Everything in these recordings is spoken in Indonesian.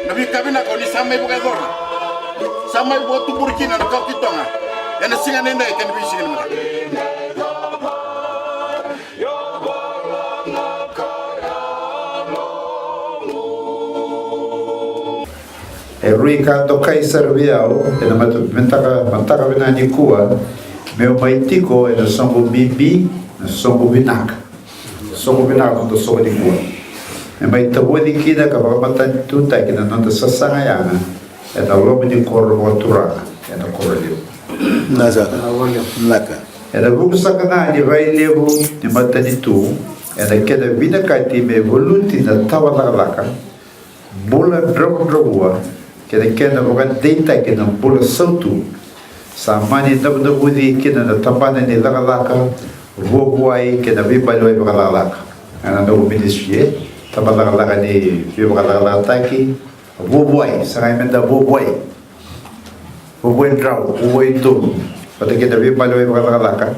Nabi kabina ko ni samay bukan gorna. Samay buat tu Burkina na kau kitonga. Yana singa nenda ikan bi singa mata. Enrique do Kaiser Viao, ena mantaka bina ni kua, meu maitiko ena songo bibi, na songo binak. Songo binak do songo di kua. E mai tabu di kida ka matan tuta kina nanda sasanga yana, ena lobo di kor watura, ena korelio. Nasa, naka. Ena bukusaka na ni vai levo ni matani tu, ena keda bina kati me volunti na tawalalaka, bola drogua, kena bukan data kena bola sautu samani nabu di kena na tambana ni lakalaka voguai kena bibaloi bakalaka ana no ministry tabala lakalaka ni bibalaka taki voguai sangai menda voguai draw voguai tu pada kena bibaloi bakalaka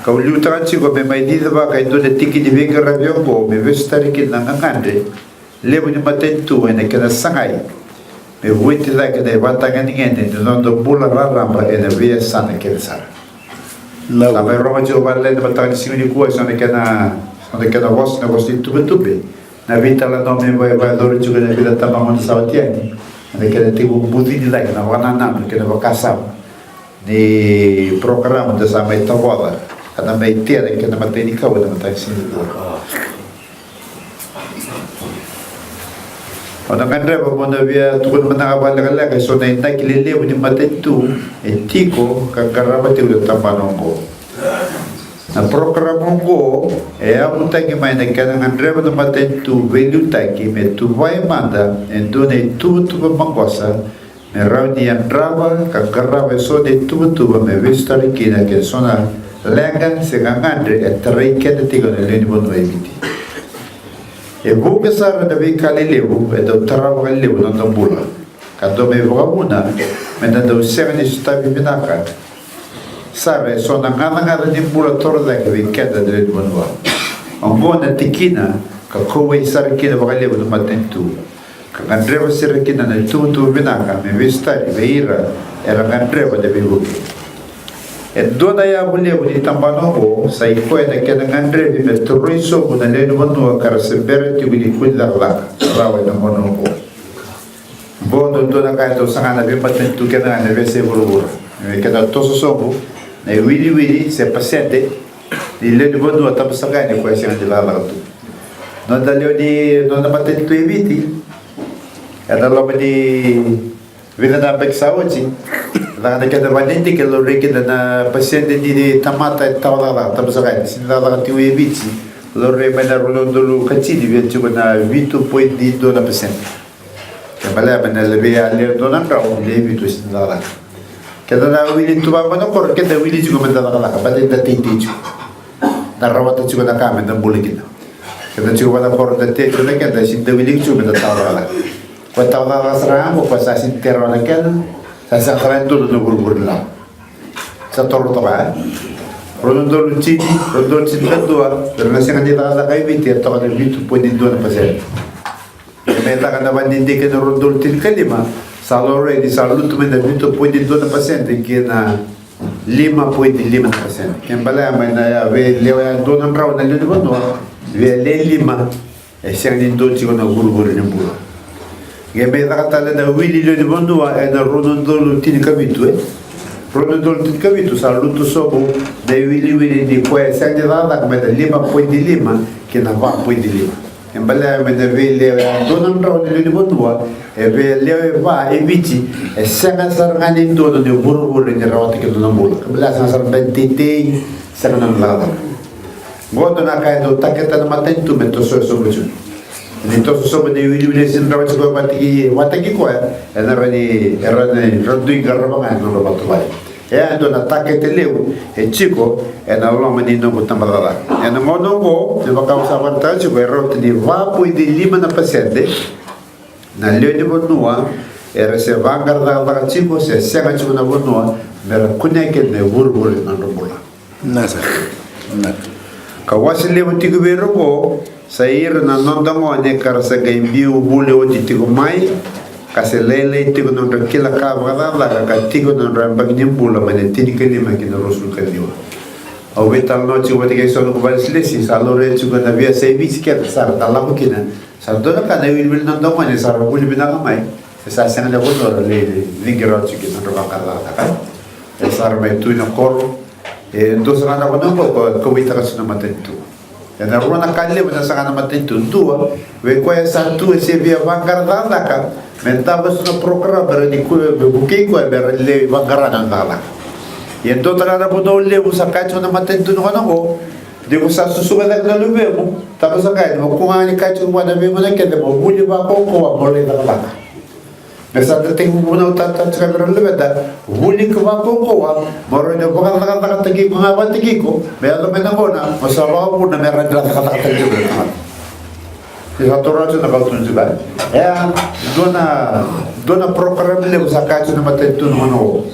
kau lutan si ko be mai di ba kai do de tiki di venga rabio ko me vestari kena ngande levo ni matentu ene kena sangai me vuiti da che dei vantanga niente non do bulla ramba e ne via sana che sara la mai roma ci va lente battaglia singoli cuore sono che na vostra tube na vita la nome vai loro ci che vita tamamo di sautiani e che tipo budini da che na vanana che ne va casa di programma da sa mai tavola ada mai tere che na mateni cavo da matai singo Orang kan reba mana via turun menang apa lagi so naik kilele punya mata itu etiko kakaraba tu tambah nonggo. Na program nonggo amu taki mai na kan reba tu mata itu value taki me tu vai manda endone tu pemangkuasa me raudi yang raba kakaraba so de tu me vestari kina ke sona lengan segangandre etrai kena tiga leni bono eviti. E buke sara da vi kalelevu e do tarava kalelevu non tambula kado me vamuna me da do sene stavi binaka sare sona ngana ni bula torda ke vi keda de bonwa ongona tikina ka kowe sare kida kalelevu no matentu ka ngandreva sare kida na tu binaka me vistari veira era ngandreva de vivuke e dona ya bulevu di tambanogo sai koe da keda ngandrevi me torriso kuna leno bonua kara sebere ti wili kulla la rawa na monogo bono dona kai to sangana be patentu keda na vese burubura e keda toso sobu na wili se paciente di leno bonua tapsangani koe sia di la tu non da leoni non da patentu eviti e da loba di vina da beksaoci la da keda valente che lo richiede na paziente di tamata e tavola tabsagani sin la ti eviti lo remena rolondolo cacini viaggi con vito poi di dona paziente che balla bene le via le dona bravo le vito sin la che da wili tu va no cor che da wili ci come da la balla da tinti da rawata ci da kame da bulikina che da ci va da cor da te che da sin da wili ci da tavola qua tavola sarà o passa sin terra la che sa keren tu buru la sa toro to ba rodon cini dua relasi dengan kita kai binti atau kan bintu pun di dua pasal meta kan banding ke rodon tin kalima salore di salut men bintu pun di dua pasal que na 5.5% kembali mana ya ve lewa donan raw na lele bono ve le 5 e siang di don ci kono buru ni buru Gembe la katale da wili le bondo e na rodondolo tini kabitu Produtor kabitu sa luto sobo na wili di kwe sang di dada kame da 5.5 kina 4.5. Yang bala me da vile donan raw ni bonwa e vile va e bici e sanga sarngani dono ni buru ni raw ti dono bulu. Bala sang sar bentite sang nan lada. Goto na kai do taketa na matentu mento so buju. Ni to so be wili sin raw ti ko wataki ko e na rani rodui garrabanga no lo batwai. Ya do na takete leu e chico e na lo menino ko tambalada. E na monongo de baka usaban ta chico e rot di va poi di lima na paciente na leu di bonua e reserva garda da chico se sega chico na bonua mera kuneke ne burbur na robola. Nasa. Kawasi leu ti gubero ko sair na nondango ne karasa gaimbiu bule o ti mai kasi lele tigo non kila ka bada ka tigo non rambang nimbula mane tini kali makina rosul kadiwa au betal no chi wati ke solo ko balslesi salore chi na via service ke sar talamu kina sar dona ka na wil non do mane sar buli bina mai sa sanga le bodo le vigero chi kina ro ka ka sar mai tu no kor e ndo sa na kono ko vita ka sino matentu e na rona kalle bana sa na matentu dua we ko sa tu se via vangar da ka mentabas na programa berani ku buki ku berale wangaranan dala yendo tara bodo le busa kacho na matentu no ko de busa susuga da na lube mo tapos ka no kung ani kacho mo na be mo na kende mo buli ba ko mo le dala mesa te tengo mo na tata tra berale beda buli ko ba ko mo ro de ko ka ta tagi ko ba tagi ko be alo me na ko na masala mo na meran dala ka tagi ko Satu na kauton juga. Ya, dona program le usaka tu na matentu no.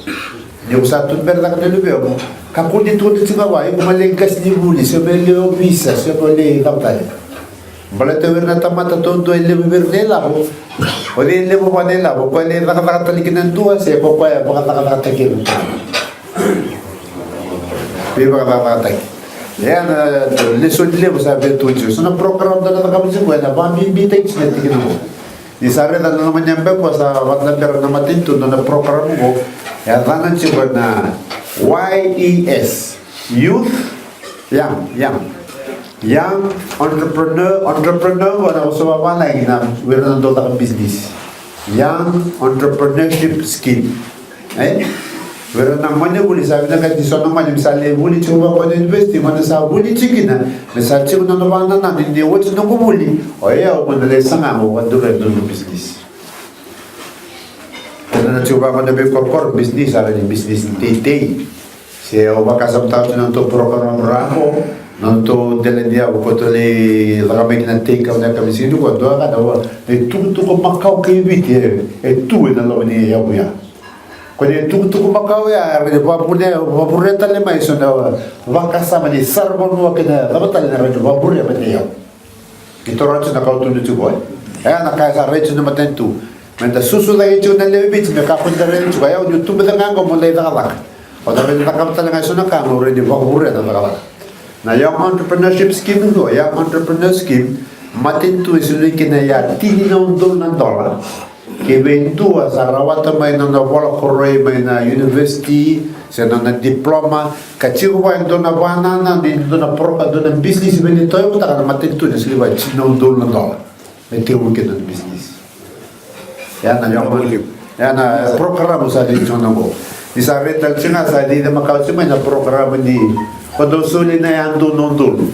Ni usatu berda ka delu beo. Ka kundi tu ti ngawa e malengas ni buli se bele o visa se bele kaptai. Balate werna tamata tonto ele berde la ho. Ode ele bo bane la bo ko le ka ka talikinan tua se ko ko ya ba ka takiru. Piba ka ka ya na le solile vous avez tout ça un programme de la campagne buena va mi invita que se tiene ni sare da no manyambe ko sa wadna per na matinto na programme go ya danan ci na YES Youth Young entrepreneur wana so ba na ina werna do ta business young entrepreneurship scheme Wera na manya buli sabi na kati sono manya misale buli chuba ko university mana sa buli chikina misal chiku na bana na ndi wote no buli oya o mandale sanga mo wadure do business na chuba ko be for business ala ni business tei se o bakasam ta no to program ramo no to deledia ko to le la makina tei ka na kamisi do ko do ka do e tu ko makau ke vite e tu na lo ni ya buya Kone tuku makau ya rede vapurre tale mai sona vakasa mani sarbon wa kena tabatale na rede vapurre mani ya ito racho na kau tunu tuboy ya na kaya sa recho na matentu menda susu lagi chu na lebit me ka punta rede chu ya youtube da ngango mo le da lak o da rede tabatale ngai sona ka mo rede vapurre da lak na young entrepreneurship scheme go ya entrepreneur scheme matentu isuli kena ya $1 che ventua sarawata mai na bola koroi mai na university se na diploma ka chigo ba dona bana na dona propa dona business bene to yo ta na matentu ne sliba $1 mete un ke na business ya na yo ya na program sa di chona go di sa reta china sa di de makau chima na program ni quando soli na ando non dolo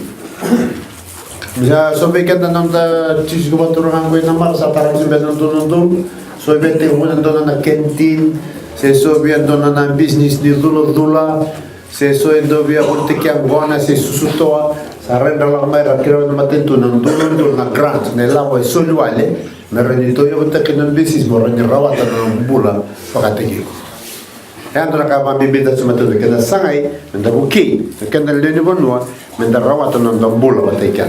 bisa sobe kan na ta chigo ba turang ko na mar sa para si benon non so bete una dona na kentin se so via dona na business ni dula se so endo via porte che buona se susutoa sa renda la mai rakiro na matentu na dolo na grant nella poi solo vale me rendito io porte che non business mo rendi rawata na bula pakate ki e andra ka ba bibita suma to che da sangai nda buki che nda le bonua me nda rawata na bula pakate ki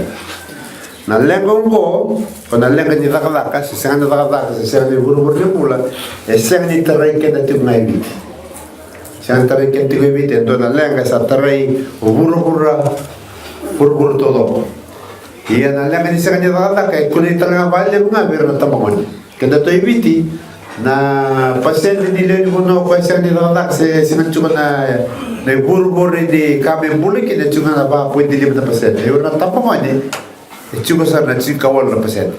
na lengo ngo ko na lengo ni dakalaka se sanga dakalaka se sanga buru pula e sanga ni terrei che da tu mai vita sanga terrei che tu vita ento na lenga sa terrei o buru todo e na lenga ni sanga ni dakalaka e con il terrei valle una vera tamagoni che da tu viti na pasyente nila ni kuno ko siya ni ladak se sinanchuka na burbur di kami bulik na chunga na ba pwede lim na pasyente yo na tapang ani chuka sa na chikawal na pasyente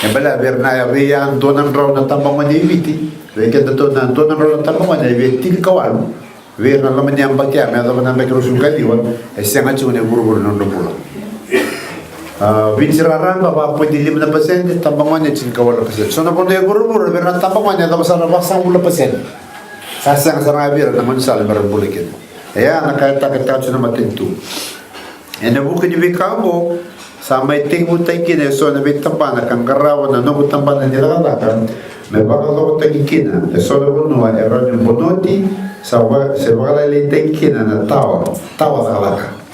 e bala berna ya riyan donan raw na tapang ani viti weke to na donan raw na tapang ani viti kawal ver na laman yang bakya me laman na mikro suka diwan e siya nga chunga burbur no pula Vinciraran bapa pwede lim na pasyente tambangannya chikawal na pasyente so na pondo ya burbur berna tambangannya tapos na basang ula pasyente sasang sarabir naman sa lebaran bulikin ya nakata-kata sa matintu ena bukan di kabo sampai tinggu taikin so na bitamba na kangarawa na no bitamba na nilalakan may bakalo taikin so na buno era ni bonoti sa bakala li taikin na tawa kalaka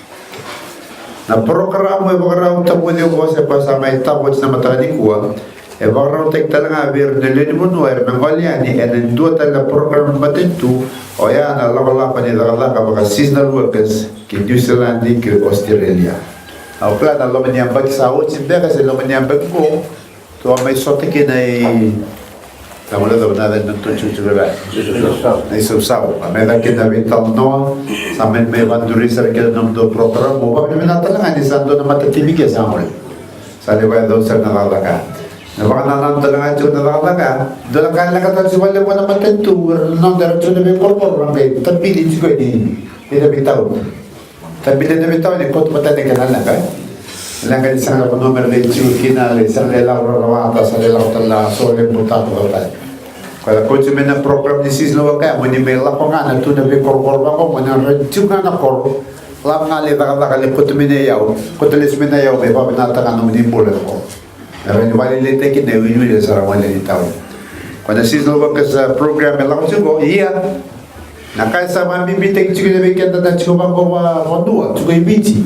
na programa bakaraw tabo di ko sa pasamay tawo sa matani ko e bakaraw tek talanga bir nelen buno er mangoliani en dua tala program batentu o ya na la pani la ka seasonal workers ki New Zealand ni ki Australia au plana lo mania bak sa o timbeka se lo mania bak ko to mai sote ki nei Kamu lihat benar dan tentu cucu bebek. Ini susah. Mereka kita minta no, sampai membanduri serikit dalam dua program. Bapak ini minta telangan di sana nama tertibi ke sama. Saya bayar dosa nalalaga. Bapak nanam telangan cuci nalalaga. Dalam kali kata si wali pun nama tentu. Non dari cuci bebek korban ramai. Tapi ini juga ini tidak tahu. Tapi tidak tahu ini kau betul tidak kenal kan? Langkah di sana pun nomor lecu kina le sana lawan atas sana lawan telah soalnya buta buta. Kalau kau cuma nak program di sini lawan kaya meni mela pengan tu nabi korban kau meni rencung nak kor. Lawan ngali tak kali kau tu meni yau, kau tulis meni yau bapa benar tak kan meni boleh kau. Orang wali lete kita wujud di sana wali di tahu. Kalau sini lawan kes program mela kau cuba iya. Nak kaya sama bibi tek cuba nabi kita dah cuba kau dua cuba bici.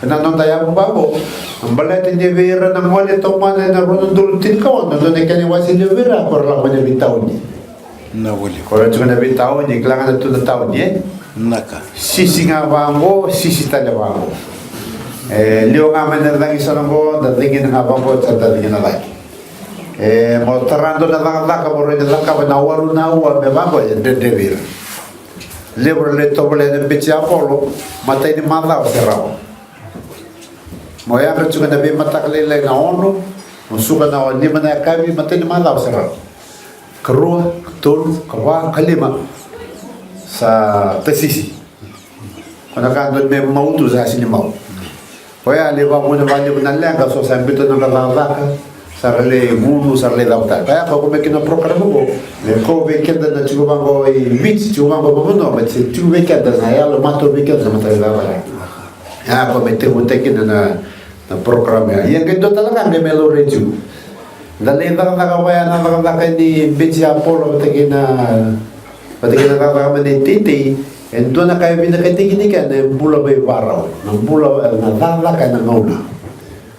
Nanong tayo mo bago ang balat hindi vera ng wali toman na runundulutin ka no doon kani wasi ni vera por la manya bitaw ni na wali ko ra na bitaw ni kailangan na tulad taw ni naka sisi nga bango sisi tala bango leo nga man na lang isa ngo datingin nga bango sa datingin na lagi mo tarando na lang ka mo rin lang ka na waru na wa me bango de devir leo le tobole de picha polo matay ni mala serao Moya ka juga nabi matakalilay na ono, musuka na lima na kami matay ni malaw sa raro. Karua, katul, kawa, kalima sa tasisi. Kung nakandun may mauto sa asin ni mau. Kaya liba mo na bali mo na lang so sa ambito ng lalaka sa rale munu sa rale dauta. Kaya kung may kinoprogram mo ko weekend na chuba ko i-meet chuba ko mo but chuba weekend na yalo mato weekend na matay lalaka. Ya, kung may timutekin na program ya. Yang kedua talaga may melo reju. Dali na nakawaya na nakaka di beach Apollo patigin nakaka ni titi. And doon na kayo pinakatigin ka na bula bay baraw. Nang bula na lalaka na ngauna.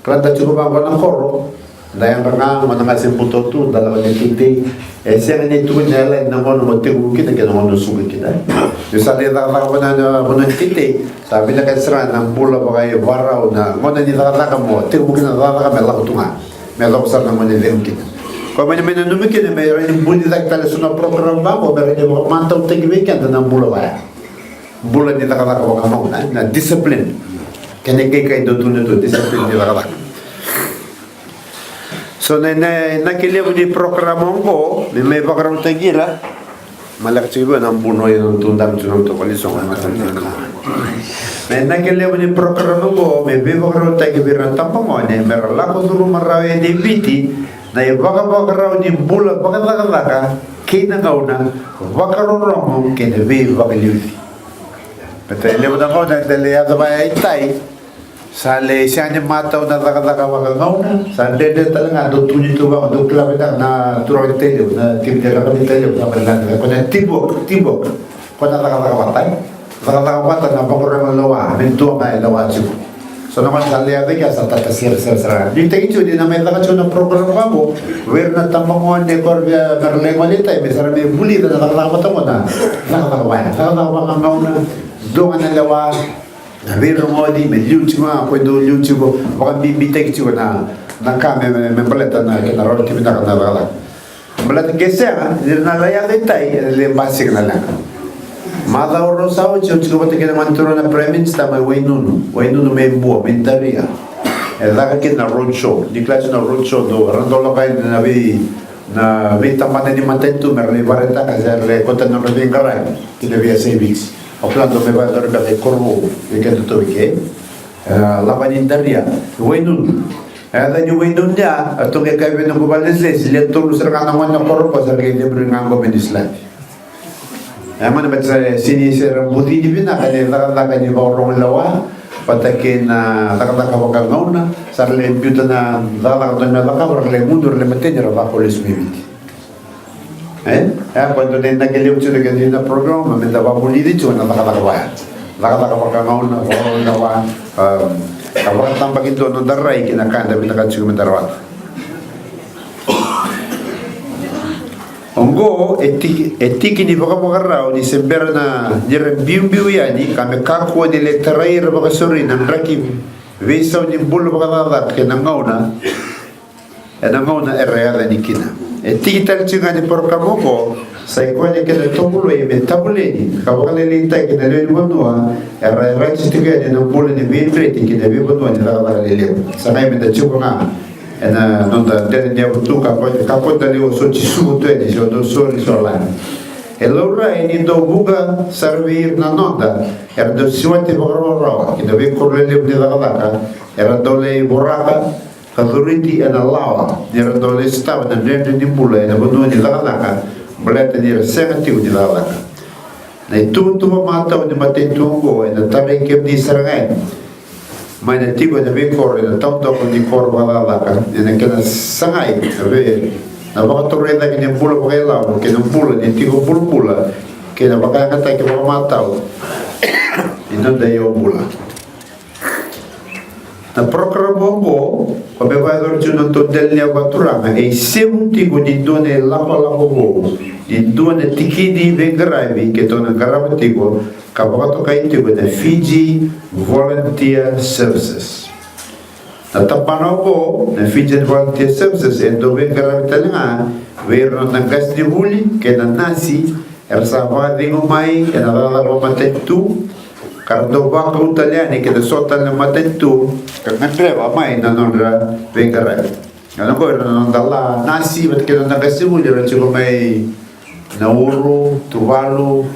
Kada chuba ba ng koro. Dahil nga mga simputo tu dalawa ni titi. Siya nga nito niya na mo tigu kita kaya mo sugi kita. Yung sa nilala ko na mo ng titi. Sabi na kasi ng bula ba kayo baraw na mo na nilala ka mo. Tigu kita nilala ka may lako tunga. May lako sa naman nilim kita. Kung may nanumikin may rin buli lang tala sa program ba mo. May rin yung mantaw tagi weekend na bula ba. Bula nila ka lako ka mo na discipline. Kanigay kayo doon ito discipline nila ka lako. So nakiliw di programong ko, may background tagila. Malaki siguro nang buno yung tundang tunang to kalisong ang matanda. May nakiliw di programong ko, may background tagibiran tampang mo, may meralako dulu marawi di biti, na yung background di bula baka kinagaw na bakarorong kinabi bakiliw. Patay mo na ko, nagdaliyado ba ay tay. Sale siya ni mataw na taka makangaw na. Sale de talaga dotunyo to ba do klabe na turang telyo na timdera ka telyo na pala ko na tibok ko na taka watay. Taka watay na pagorang lawa, minto ka lawa ju. So naman sale ate ka sa tatasir sara. Di tayo di na may taka na program ba mo. Where na tamangon de korbia merlengo ni tay mesara may buli na taka mo na. Taka makangaw na do na lawa. Vero modi me YouTube poi do YouTube baka bibitay ko na kame me baleta na roti na kana. Belat gesek, dia nak layak detai, dia basik nak. Mada orang sahaja cuma kita manturun na premis sama wainunu membuat mentaria. Ela kita roadshow, di kelas na roadshow do randolo kay na tamane ni mantentu merle vareta kazer kota na ringarai kita via civics. Oklando me va dorbe de corvo e que to ke la vanindaria wainunu. Ada ni wainunu dia atau ke kay no ko balesle sile to serkan na mo corvo sa ke de bringango benislat. Emang baca sini serang putih di bina kan yang tak ni borong lawa, patakin tak bakal ngauna, sarle biuta na tak tu melaka berle mundur le metenyer la polis mimiti. Quando den na kele ucu dengan dina program, minta babu di cuma tak bakal ngauna borong lawa, kalau tambah itu no darai kena kan tapi tak cuma darawat. Ongo etiki ni baka magarao ni sembera na nire biu yani kame kakwa ni letterai ra baka sori na raki visa ni bulu baka dada ke nangauna area ni kina etiki tal chinga ni programo ko sai ko ni ke tobulo e metabule ni ka baka le linta ke le bonua era chitiga ni no bulu ni ventre ti ke de bonua ni dada le sanai me da chuka ena nonda dele dia butu kapot dali oso chisu tu edi jodo sori solan elora ini do buga servir na nonda era do siwante bororo que deve correr de la era dole boraka kaduriti ena lawa era dole stava na dentro di bula ena bono di la bolete di resenti di la na itu mata de matentungo ena tare ke di serangai mana tigo na bekor na tauto ko di kor wala kan na kana sangai ave na ba to reda ke bulo ko ela ke no bulo ni tigo bulbula ke na ba kata ke ba matao ino da yo bula na programo ko ko be ba dor juno to del ne baturanga e semu tigo di done la ko di done tikidi vengravi ke to na garabatigo kabato kaiti with the Fiji Volunteer Services. Na tapano ko na Fiji Volunteer Services e dove karamitalinga vero na gas di huli ke na nasi ersava dingo mai e na dala ko matentu kardo baka italiani ke na sota na matentu kangreva mai na nonra vengara. Ano ko na dala nasi bet ke na gas di huli ra chiko mai na uru tuvalu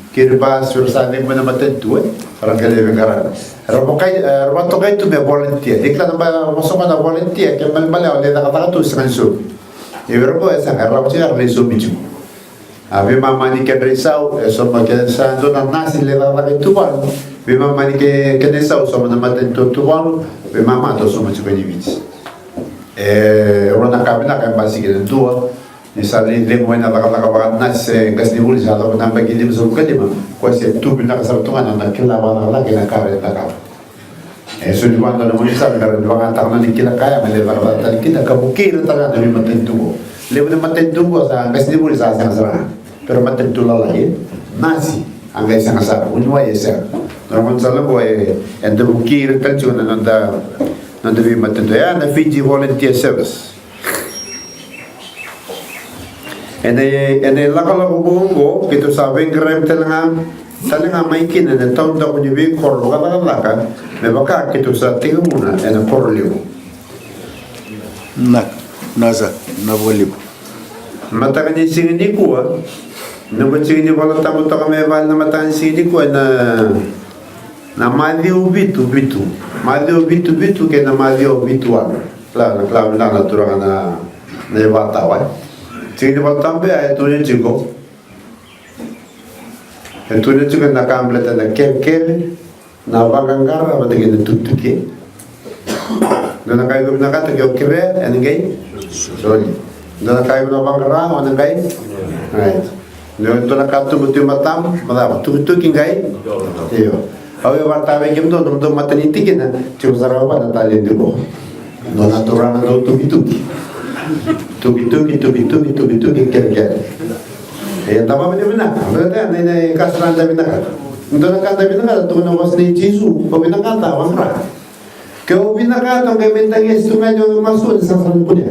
kiribas versane mana matentu orang kali vengara robokai tu me volunteer dikla na masoma na volunteer ke malmala ole da kata tu sanso e verbo esa garra pachar le so bichu ave mama ni ke resau so ma ke sanzo na nasi le da ke tu bal ve mama ni ke nesau so na matentu tu bal ve mama to so ma chu ni vich rona kabina kan basi ke tu Misalnya dia mau nak kata nas gas di bulan atau nampak gini besar kali mah, kuasa tu bina kasar tu kan nak kila mana lagi nak kaya nak kaya. Sudah mana nak misal kalau dua antar nanti kila kaya, mana lebar tadi kita kabukir tangan demi matentu. Lepas matentu kuasa gas di bulan sangat serah, pero matentu lagi nasi anggai sangat serah, unwa esar. Namun salah boleh ente bukir kan cuma nanda demi matentu ya, na Fiji Volunteer Service. Ene lakalago bongo kita sabeng krem telenga maikin ene tahun tahun ni be korlo laka me baka kita sa tinguna ene korliu naza na volib mata ni sini kuwa no bacini bala tamu to me val na mata sini kuwa na madiu bitu ke na madiu bituan la natura na bata wa Sini batambe ay tunya chico na kampleta na kem na bagangara abate ke tutuke na kai ko na kata ke okre angai sorry na kai na bangara ona ngai right no to na katu buti matam mada tutuke ngai yo awe warta be kem do matani tikina chuzarawa na tali dibo no natural na do tuki tuki kira. Tama benar. Berarti ini kasran tapi nak. Untuk nak kata benar, tu nak wasni Yesus. Kau benar kata wangra. Kau benar kata kau minta Yesus menjadi masuk di sana punya.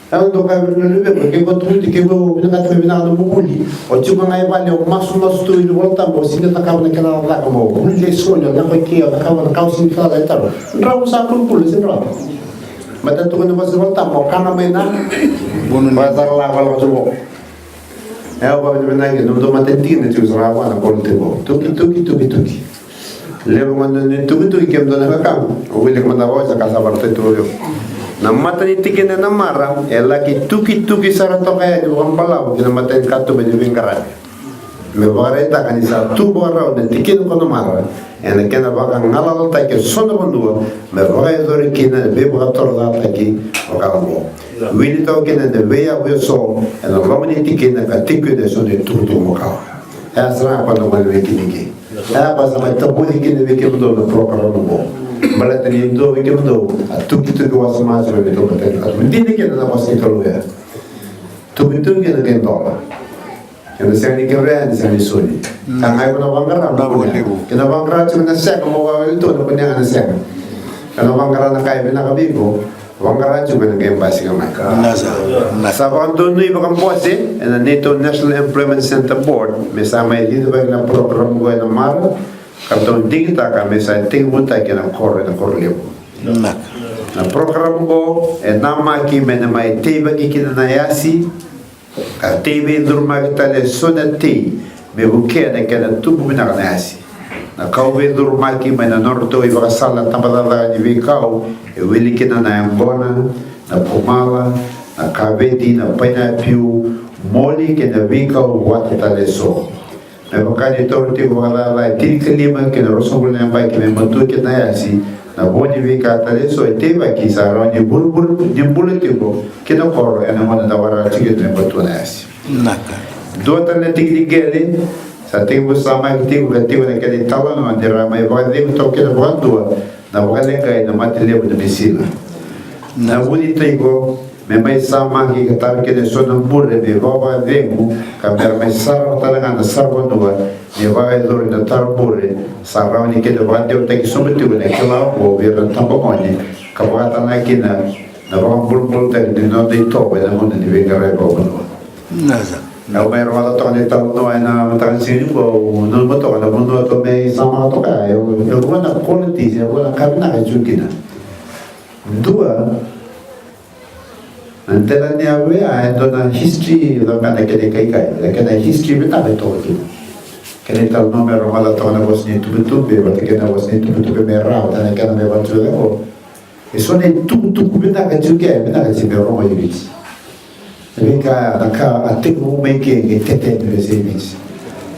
ang do ka ver na lebe ke ko tu ke bo na ka me na no buli o tu ngai vale o masu tu i volta mo sin ta ka na kala la ka mo buli le sonho na ko ke ka na ka sin ka la ta ra usa pul pul sin ra mata tu ko na masu volta mo kana me na bunu na ta la vala ko mo e o ba na ke no do matentine tu ra wa na ko te bo tuki lebo quando ne tuki ke do na ka o wile ko na voce ka sa parte tu yo na matani tikene na mara ela ki tuki sara to kaya di bukan palau kina matain katu baju bingkaran me bareta kan isa tu bora de tikene ko na mara ena kena baka ngalal ta ke sono bonduo me roe dori kina be bo tor da ta ki o kala mo wili to kina de veya we so ena romani tikene ka tikku de so de tu mo ka asra quando mal ve kini ki apa sama tabuli kini ve ke do na programa mo malatani do ke do tuki was mas re do ka ta dini ke na pas ke lo ya tuki ke na ke do yang saya ni keren saya ni suni tangai ko na bangara na kena bangara tu na sa ko mo itu na punya na sa kana bangara na kai na kabigo bangara tu na ke basi ka maka nasa bando ni ba kan pose and the NATO National Employment Center Board me sa mai di ba na program ko na mar karton digita ka me sa ting muta ke na korre lebo na program ko e nama ki me na mai teba ki na yasi ka tebe durma kita le sonati me buke na ke na tubu na yasi na kau ve durma ki me na norto i ba sala tambada ni vi kau e wili ki na ambona na pomala na kaveti na paina piu moli ke na vi kau wat kita le so na bakani torti ko ala tiri kelima ke na rosongul na bai ke me matu ke na yasi na boni vi ka tale so teba ki sa roni bulbul ni bulete ko ke no koro ena mona da wara tige me matu na yasi naka do tale tigri gele sa tempo sama ki tigo na ke tala no andera mai ba de to ke na bando na wale ka na matile bu de misila na boni tigo me mai sama ki katar ke de sono burre de baba demu ka per mai sar talaga na sarbo no ne va e lori na tar burre sarani ke de bande o te ki sono tu ne kala o ver tampo koni ka va ta na ki na ba bul te de no de to be na mon de venga re ko no naza na o mai rola to ne ta no na ta sin ko no mo to na mo no to me sama to ka eu vou na quality eu vou na cabina de jukina dua antara ni awe a dona history do kana ke kai kana history beta beto ki kene tal numero mala to na bosni tu be ba ke na bosni tu be mera ta na kana me ba tu o e sono tu beta ka juke beta ka si be ro mai bis vinka da ka a te mo me ke tete be se bis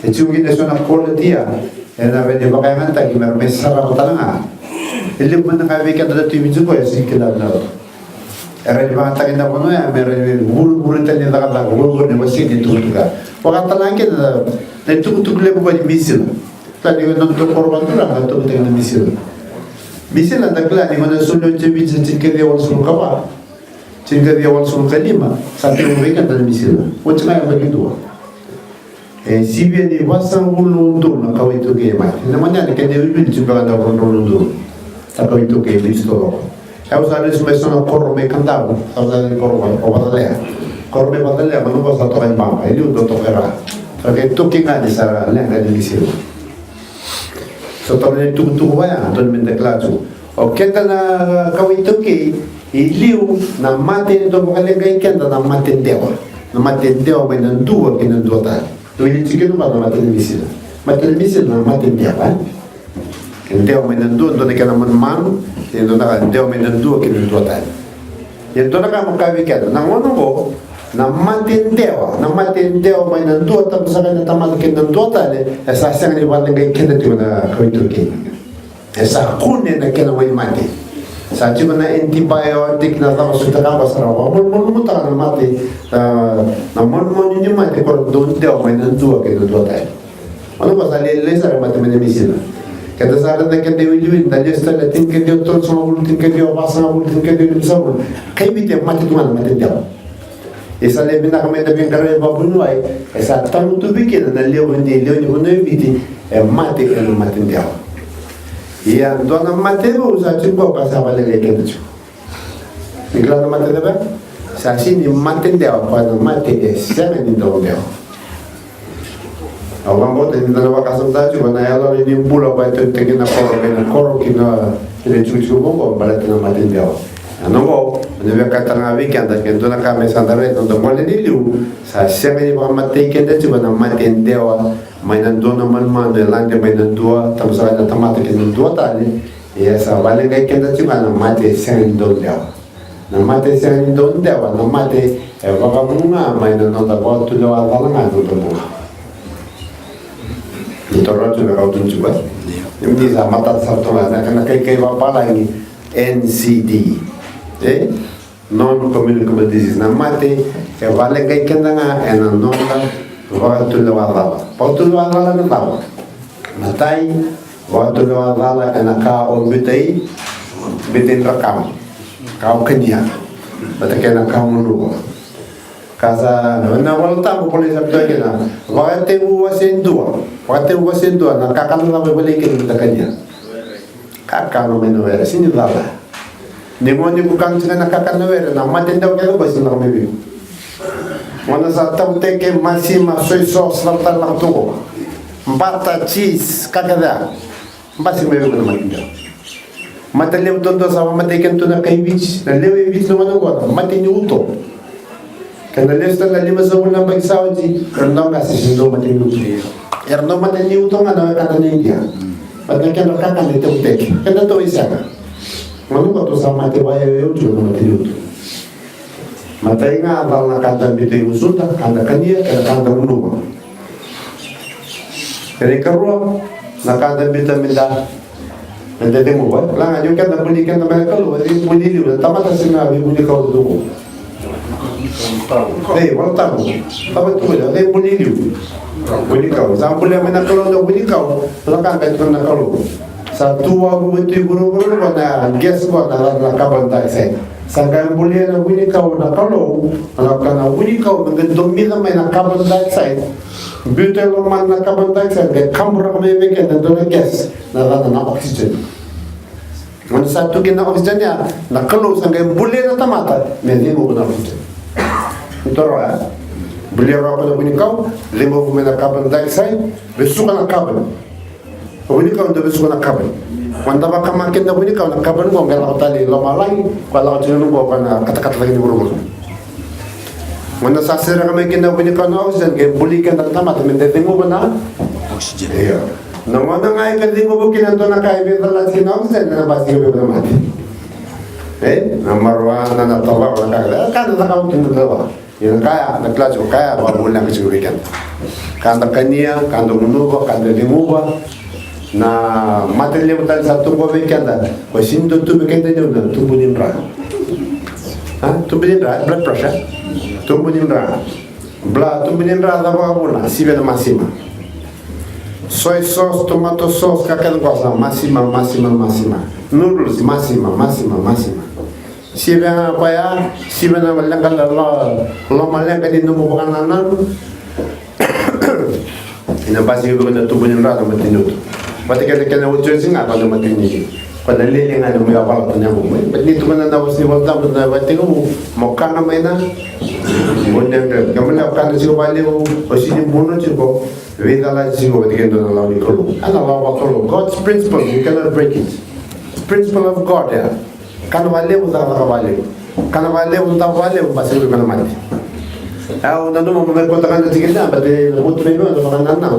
e tu ki ne sono quality e na vede ba ka manta ki mer messa ra ta na ele mo na ka ve ka da tu mi ko e si ke da na era di bata que na kono ya mere buru tanya da da buru ne wasi di tuka wakata lange da tuku le ko di misil tadi non to korban da to te na misil da kla ni mana sulo je bi je ke de wal sul kaba je ke de wal sul kalima sa te mo veka da misil o tsaya ba ki do e si bien di wasan bulu ndo na ka ito ke ma na manya ke de bi je ba da bulu ndo ta ka ito ke listo eu usare su messo corro me cantavo usare corro o batalea ma non posso tornare in banca e lui tutto verrà perché tu che ngadi sarà lenga di misero sotto tu vai a totalmente claro o che na kawito ke iliu na mate do lenga in kenda na mate deo me nan duo che nan duo ta tu dici che non va na mate di misero na mate deo Enteo me nan duo donde kana man e dona enteo me nan duo ke duo ta e dona ka mo ka vi ke na ngono go na matendeo me nan duo ta sa na tamal ke nan duo ta le sa sa ni wala ngai ke tu na ko itu ke esa kune na ke na wai mate sa ti na antibiotic na ta su ta ka ba sa ro mo ta na mate na mo ni mate ko do enteo me nan duo ke duo ta ono ba sa le sa mate me ne misina Kada sa na ke dewi da jesta la tin ke dio to so ul tin ke dio basa ul tin ke dio so kai bi te mate tu man mate dio esa le bina ka me da bin kare ba bunu ai esa tan tu bi ke na le o ni biti e mate ke no mate dio ia dona mate bo sa tu bo ka sa vale le ke tu ni claro mate de ba sa sini matindeo pa na mati sema ni ndeo awang bote ni dalawa kasama tayo na yalo ni bulo pa ito tingin na koro kina ile chuchu bongo balat na matindeo ano ko nebe katanga weekend kendo na kami sandare ndo mole ni liu sa sema ni ba mati kenda chuba na matindeo may nando naman man de lande may nando tamsa na tamate kendo tali sa vale kay kenda chuba na mati sendo ndeo na mate sen don dewa na mate baka munga may nanonda ko tulo ala nga do mo ito rato na kautun chuba yung di sa mata sa to na kana kay pala ni NCD non communicable disease na mate vale kay kenda nga nanonda baka tulo ala na tawa matay baka tulo ala kana ka o bitin rakam kau kenya batakena kau nuru kaza na wala tapo pole sa to kena wakati uwasendua na kakano na balik kita kenya kakano menowera sini lala ni ngoni bukan sina kakano wera na matenda ko basi na kami wana sa tamte ke masima soy sauce na talang tuko mbata cheese kakada basi mewe ko matenda matalew doon sa mamatikan to na kay beach na lewe beach naman ako matinuto kana lesta na lima sa unang bagsaw di erno kasi sindo matinuto erno matinuto nga na kana India pag kana kana nito tek kana to isa ka manu ko to sa matibaya yo jo na matinuto matay nga dal na kada dito yung usuta kada kanya kada unuba kaya karo na kada vitamin da nanti mo ba? Lang yung kada bulikan na mereka lo, di bulili lo. Tama ta sinabi bulikaw do. Wala tamo. Tama to ya, bulili. Bulikaw. Sa bulya man nakalo do bulikaw. Wala ka kahit na nakalo. Sa tuwa mo ito guro-guro na guess mo na nakabantay sa kaya bulya na bulikaw nakalo. Wala ka na bulikaw magandong mila may nakabantay sa Butel man nakabantay sa kamera kami weekend na doon guess na oxygen. Mana satu kena oxygen ya, na kalau sangkai boleh na tamata, mesti mo na oxygen. Ito ra, boleh ra pada bunyi kau, limbo mo na carbon dioxide, besuka na carbon. Bunyi kau ndo besuka na carbon. Manda ba kamakin na bunyi kau na carbon mo ngala tali lomalai, kalau cuma mo kana kata-kata lagi buru-buru. Mana sasira kami kena bunyi kau na oxygen, ke boleh kena tamata, mesti mo na oxygen. Iya. Namanya ngai kan dingo bukin anto na kai be dalat kin oxygen na basi be mati. Namar 1 na tawag na kaya kan na kau tin dawa. Yan kaya na klajo kaya ba bulan ka siguro kan. Kanda kania, kanda munuba, kanda limuba na matele mutal sa tumbo be kanda. Ko sindo tumbo kanda ni tumbo din ra. Tumbo din ra blood pressure. Tumbo din ra. Tumbo din ra da ba bulan sibe na masima. Soy sauce, tomato sauce, qualquer coisa, máxima. Noodles, máxima. Si vem apoiar, si vem a lenga lo malenga di numu bukan nanan. Ina basi ko na tubo ni rado matinuto. Pati kaya ujo singa pa matini. Pada liling ada mga pala tanya mo. Ba't nito man na si wala mo na ba't mo mukha na may na. Munya kamala ka na si wali mo o sinibuno ko. Vedala singo batigendo na law ni kolo. Ano law kolo? God's principle, you cannot break it. Principle of God ya. Kana wale mo ta wale. Kana wale mo ta wale mo basi ko kana mati. Au nando mo may konta kana tigenda bate mutu me no kana nana.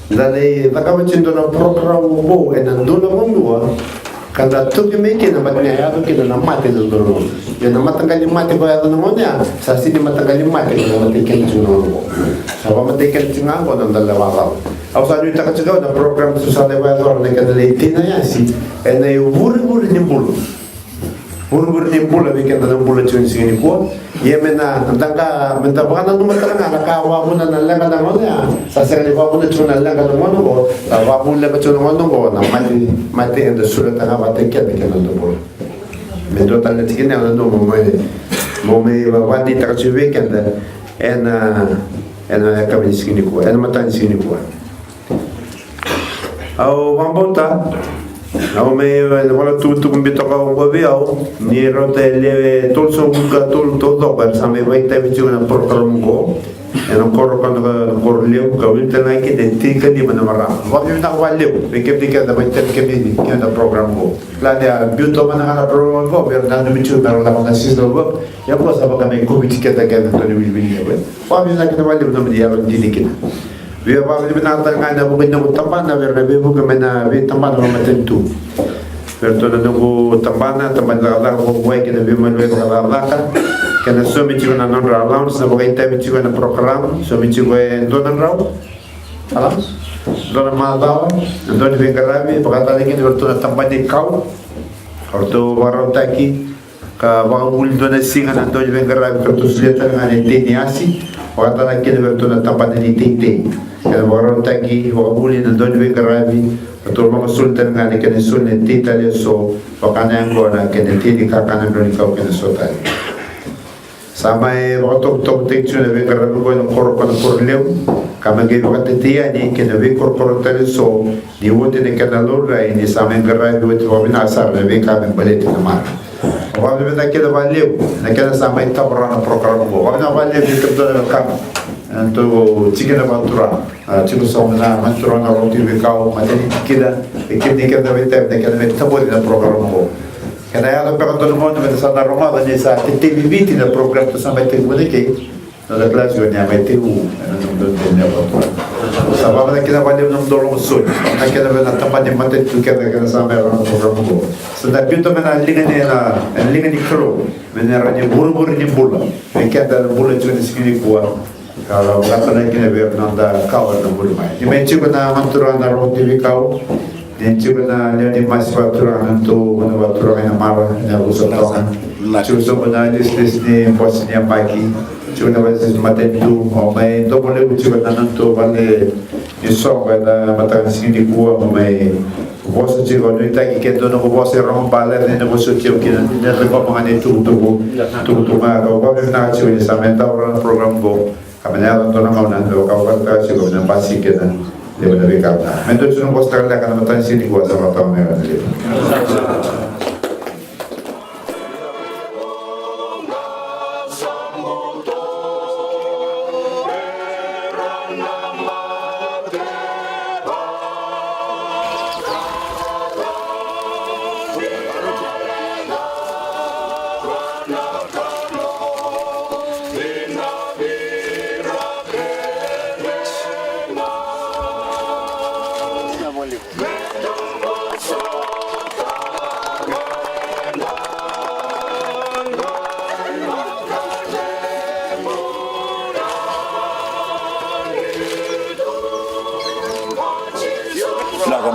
Dali takawchindo na program mo en nando mo mo. Kada tuki meke na batnya ya tuki na mati nando. Ya na matanggali mati ba ya no nya. Sa sini matanggali mati na matiken tuno. Sa matiken tinga ko nang dalawa raw. Au sa nuita ka na program sa sa ba ro na kadali tina ya si en ay buru ni bulu. Buru ni bulu weekend na bulu chun sini ko. Yemena tangka mentabana no matanga na kawa mo na langa na mo ya. Sa sa ni ba mo na chun na langa na mo no. Wa mo la ka chun mo no na mati en de sura tanga ba te ke na no bulu. Mendo tal na tikin na no mo me wa di ta chu weekend en ka bin sini ko en matan sini ko. Au bambota Now may wala tu kumbito ka ang babiyaw ni rote le tulso buka tul todo bar sa may baita bichu na program ko ang kor kan kor le ka winter na ki de tika di mana mara wa mi na wale ke ke da baita ke ni ke da program ko la dia biuto mana ana program ko ber na bichu na la na sis do ya ko sa ba ka may ko bichu ke da ke to ni bil bil wa mi na ke wale no dia ro di dikina Via bang di binatang ada mungkin nunggu tampan na bernabe bukan mana vi tampan nama tentu. Berto na nunggu tampan la ko buai kita vi manwe ko la kan. Kana so mi chigo na non allowance na bukai time chigo na program so mi chigo en donan raw. Allowance. Donan ma daw. Don vi garabi pakata lagi berto na tampan di kau. Orto warau taki ka bang ul dona singa na don vi garabi kertu seleta ngane teni asi. Pakata lagi berto na tampan di tete. Kaya orang tagi, orang boleh nonton di karabi, atau orang sultan ngani kena sultan tita dia so, pakana yang gua nak kena tiri kakana doni kau kena sultan. Sampai waktu tok tekcu di karabi gua yang korban korleu, kami gini waktu dia ni kena korban tadi so, di waktu ni kena lura ini sampai karabi waktu kami nasar di kami balik di kamar. Waktu kita kena balik, nak kena sampai taburan program gua, waktu balik di kerja kami. Untuk cikgu banturan, cikgu somna banturan orang tu berkau, macam ni kita betul kita tabur dalam program itu. Kerana yang lepas tu orang tu betul sana rumah dan jasa TV dalam program tu sampai tu boleh ke, dalam kelas juga ni sampai tu, untuk dunia banturan. Sebab kita balik dalam dorong usul, kita betul tempat yang mati tu kita sampai dalam program itu. Sedang kita mana lingan ni keru, mana rajin buru-buru ni bulan, kita dalam bulan tu ni sini kuat. Kalau kata lagi ni biar nanda kau ada boleh main. Ini macam mana manturan dalam TV kau, ini macam mana ni masih baturan tu, mana baturan yang marah, yang usah tahu. Cuma mana list ni posnya bagi, cuma mana mata tu, orang tu boleh cuma mana tu boleh esok ada mata sini gua, orang bos cikgu ni tak ikat tu nak bos orang balar ni nak bos cikgu kita ni nak kau mengenai tu mah kau nak cikgu ni sampai tahu orang program go. Kami ni orang tu nak kau nanti kau kata cikgu ni pasti kita dia boleh berkata. Mentu cuma bos tak ada kerana mata sini gua sama tahu mereka ni.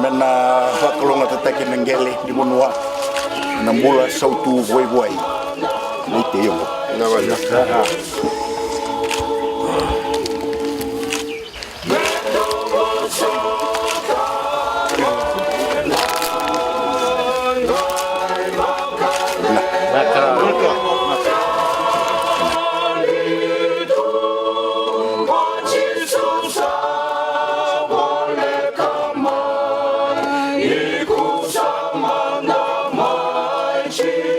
Mena fakulong at atakin ng geli di munwa nang mula sa utu buhay-buhay ito yung nawala She